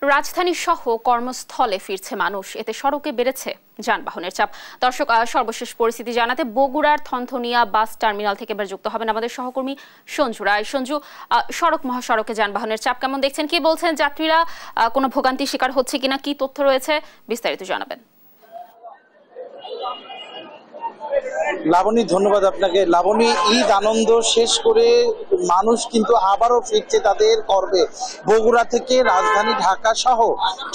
রাজধানী সহ কর্মস্থলে ফিরছে মানুষ, এতে সড়কে বেড়েছে যানবাহনের চাপ। দর্শক, সর্বশেষ পরিস্থিতি জানাতে বগুড়ার থনথনিয়া বাস টার্মিনাল থেকে এবার যুক্ত হবেন আমাদের সহকর্মী সঞ্জু রায়। সঞ্জু, সড়ক মহাসড়কে যানবাহনের চাপ কেমন দেখছেন, কি বলছেন যাত্রীরা, কোনো ভোগান্তির শিকার হচ্ছে কিনা, কি তথ্য রয়েছে বিস্তারিত জানাবেন। লাবণী, ধন্যবাদ আপনাকে। লাবণী, ঈদ আনন্দ শেষ করে মানুষ কিন্তু আবারও ফিরছে তাদের কর্মে। বগুড়া থেকে রাজধানী ঢাকা সহ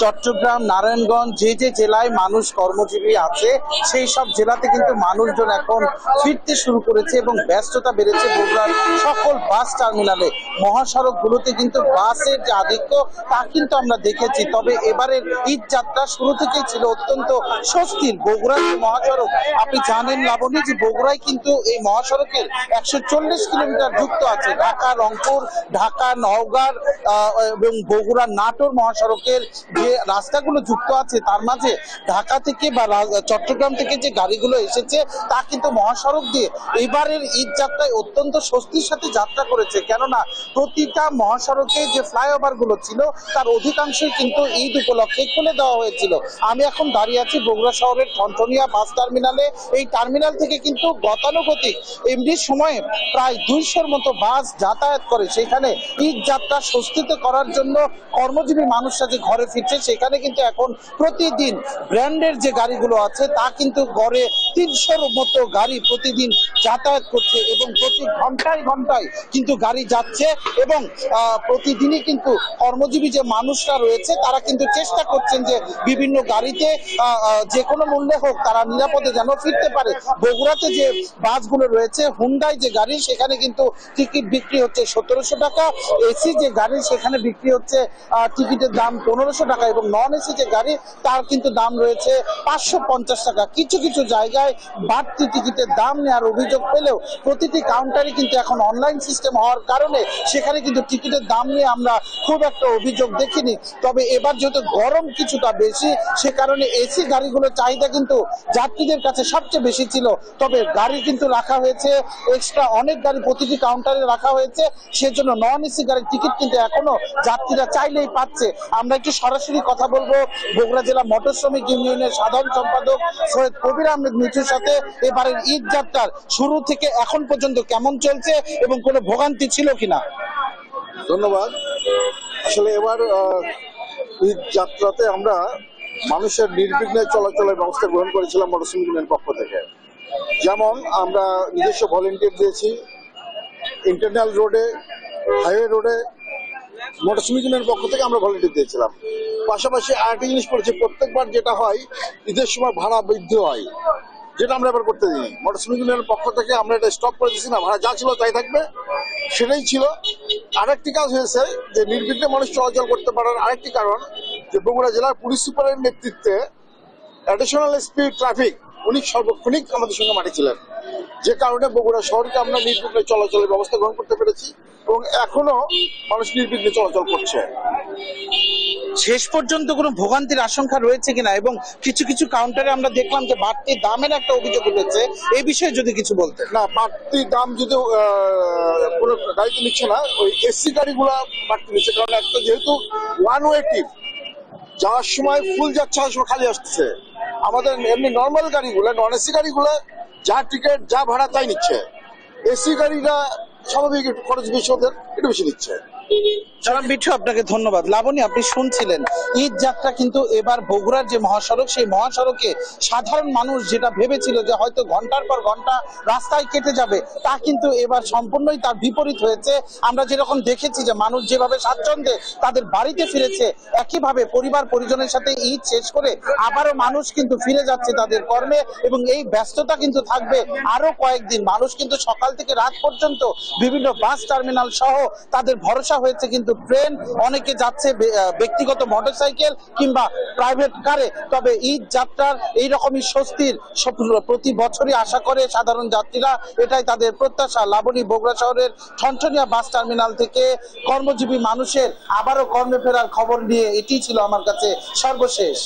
চট্টগ্রাম, নারায়ণগঞ্জ, যে যে জেলায় মানুষ কর্মজীবী আছে সেই সব জেলাতে কিন্তু মানুষজন এখন ফিরতে শুরু করেছে এবং ব্যস্ততা বেড়েছে বগুড়ার সকল বাস টার্মিনালে। মহাসড়কগুলোতে কিন্তু বাসের যে আধিক্য তা কিন্তু আমরা দেখেছি। তবে এবারের ঈদ যাত্রা শুরু থেকেই ছিল অত্যন্ত স্বস্তির। বগুড়ার যে মহাসড়ক, আপনি জানেন লাবণী, যে বগুড়ায় কিন্তু এই মহাসড়কের 140 কিলোমিটার যুক্ত আছে ঢাকা রংপুর, ঢাকা নওগাঁ এবং বগুড়া নাটোর মহাসড়কের যে রাস্তাগুলো যুক্ত আছে তার মাঝে ঢাকা থেকে বা চট্টগ্রাম থেকে যে গাড়িগুলো এসেছে তা কিন্তু মহাসড়ক দিয়ে এবারের ঈদ যাত্রায় অত্যন্ত স্বস্তির সাথে যাত্রা করেছে। কেননা প্রতিটা মহাসড়কে যে ফ্লাইওভার গুলো ছিল তার অধিকাংশই কিন্তু ঈদ উপলক্ষে খুলে দেওয়া হয়েছিল। আমি এখন দাঁড়িয়ে আছি বগুড়া শহরের থনথনিয়া বাস টার্মিনালে। এই টার্মিনাল থেকে কিন্তু গতানুগতিক এমনি সময়ে প্রায় 200-র মতো বাস যাতায়াত করে। সেখানে ঈদ যাত্রা স্বস্তিতে করার জন্য কর্মজীবী মানুষরা যে ঘরে ফিরছে, সেখানে কিন্তু এখন প্রতিদিন ব্র্যান্ডের যে গাড়িগুলো আছে তা কিন্তু গড়ে 300-র মতো গাড়ি প্রতিদিন যাতায়াত করছে এবং প্রতি ঘন্টায় ঘন্টায় কিন্তু গাড়ি যাচ্ছে এবং প্রতিদিনই কিন্তু কর্মজীবী যে মানুষরা রয়েছে তারা কিন্তু চেষ্টা করছেন যে বিভিন্ন গাড়িতে যে কোনো মূল্যে হোক তারা নিরাপদে যেন ফিরতে পারে। বগুড়াতে যে বাসগুলো রয়েছে, হুন্ডাই যে গাড়ি, সেখানে কিন্তু টিকিট বিক্রি হচ্ছে 1700 টাকা। এসি যে গাড়ি সেখানে বিক্রি হচ্ছে টিকিটের দাম 1500 টাকা এবং নন এসি যে গাড়ি তার কিন্তু দাম রয়েছে 550 টাকা। কিছু কিছু জায়গায় বাড়তি টিকিটের দাম নেওয়ার অভিযোগ পেলেও প্রতিটি কাউন্টারে কিন্তু এখন অনলাইন সিস্টেম হওয়ার কারণে সেখানে কিন্তু টিকিটের দাম নিয়ে আমরা খুব একটা অভিযোগ দেখিনি। তবে এবার যেহেতু গরম কিছুটা বেশি, সে কারণে এসি গাড়িগুলোর চাহিদা কিন্তু যাত্রীদের কাছে সবচেয়ে বেশি ছিল। তবে গাড়ি কিন্তু রাখা হয়েছে এক্সট্রা, অনেক গাড়ি প্রতিটি কাউন্টারে রাখা হয়েছে, সেজন্য নন এসি গাড়ির টিকিট কিন্তু এখনো যাত্রীরা চাইলেই পাচ্ছে। আমরা একটু সরাসরি কথা বলবো বগুড়া জেলা মোটর শ্রমিক ইউনিয়নের সাধারণ সম্পাদক সৈয়দ কবির আহমেদ মিঠুর সাথে। এবারের ঈদ যাত্রার শুরু থেকে এখন পর্যন্ত কেমন চলছে এবং কোনো ভোগান্তি ছিল কিনা। ধন্যবাদ। আসলে এবার ঈদ যাত্রাতে আমরা মানুষের নির্বিঘ্নে চলাচলের ব্যবস্থা গ্রহণ করেছিলাম মোটর শ্রমিক ইউনিয়নের পক্ষ থেকে। যেমন আমরা নিজস্ব ভলেন্টিয়ার দিয়েছি ইন্টারনাল রোডে, হাইওয়ে রোডে, মোটর শ্রমিক ইউনিয়নের পক্ষ থেকে আমরা ভলেন্টিয়ার দিয়েছিলাম। পাশাপাশি আরেকটা জিনিস করেছি, প্রত্যেকবার যেটা হয় ঈদের সময় ভাড়া বৃদ্ধি হয়, যেটা আমরা এবার করতে দিই। মোটর শ্রমিক ইউনিয়নের পক্ষ থেকে আমরা এটা স্টপ করে দিচ্ছি না, ভাড়া যা ছিল তাই থাকবে, সেটাই ছিল। আরেকটি কাজ হয়েছে যে নির্বিঘ্নে মানুষ চলাচল করতে পারার আরেকটি কারণ যে বগুড়া জেলার পুলিশ সুপারের নেতৃত্বে অ্যাডিশনাল এসপি ট্রাফিক উনি সর্বক্ষণিক আমাদের সঙ্গে মাঠে ছিলেন, যে কারণে বগুড়া শহরকে আমরা নির্বিঘ্নে চলাচলের ব্যবস্থা গ্রহণ করতে পেরেছি এবং এখনো মানুষ নির্বিঘ্নে চলাচল করছে। শেষ পর্যন্ত কোনো ভোগান্তির আশঙ্কা রয়েছে কিনা এবং কিছু কিছু কাউন্টারে আমরা দেখলাম যে বাড়তি দামের একটা অভিযোগ উঠেছে, এই বিষয়ে যদি কিছু বলতে। না, বাড়তি দাম যদি কোনো গাড়িতে নিচ্ছে না, ওই এসি গাড়িগুলা বাড়তি নিচ্ছে, কারণ একটা যেহেতু ওয়ান ওয়ে টিপ, যাওয়ার সময় ফুল যাচ্ছে, আসার সময় খালি আসছে। আমাদের এমনি নর্মাল গাড়িগুলো, নন এসি গাড়িগুলো যা টিকিট যা ভাড়া তাই নিচ্ছে। এসি গাড়িরা স্বাভাবিক একটু খরচ বেশি, ওদের একটু বেশি নিচ্ছে। জনাব মিঠু, আপনাকে ধন্যবাদ। লাবণী, আপনি শুনছিলেন ঈদ যাত্রা কিন্তু এবার বগুড়ার যে মহাসড়ক, সেই মহাসড়কে সাধারণ মানুষ যেটা ভেবেছিল যে হয়তো ঘন্টার পর ঘন্টা রাস্তায় কেটে যাবে, তা কিন্তু এবার সম্পূর্ণই তার বিপরীত হয়েছে। আমরা যেরকম দেখেছি যে মানুষ যেভাবে স্বাচ্ছন্দ্যে তাদের বাড়িতে ফিরেছে, একইভাবে পরিবার পরিজনের সাথে ঈদ শেষ করে আবারও মানুষ কিন্তু ফিরে যাচ্ছে তাদের কর্মে এবং এই ব্যস্ততা কিন্তু থাকবে আরো কয়েকদিন। মানুষ কিন্তু সকাল থেকে রাত পর্যন্ত বিভিন্ন বাস টার্মিনাল সহ তাদের ভরসা হয়েছে কিন্তু ট্রেন, অনেকে যাচ্ছে ব্যক্তিগত মোটরসাইকেল কিংবা প্রাইভেট কারে। তবে ঈদ যাত্রার এইরকমই স্বস্তির প্রতি বছরই আশা করে সাধারণ যাত্রীরা, এটাই তাদের প্রত্যাশা। লাবণী, বগুড়া শহরের থনথনিয়া বাস টার্মিনাল থেকে কর্মজীবী মানুষের আবারও কর্মে ফেরার খবর নিয়ে এটি ছিল আমার কাছে সর্বশেষ।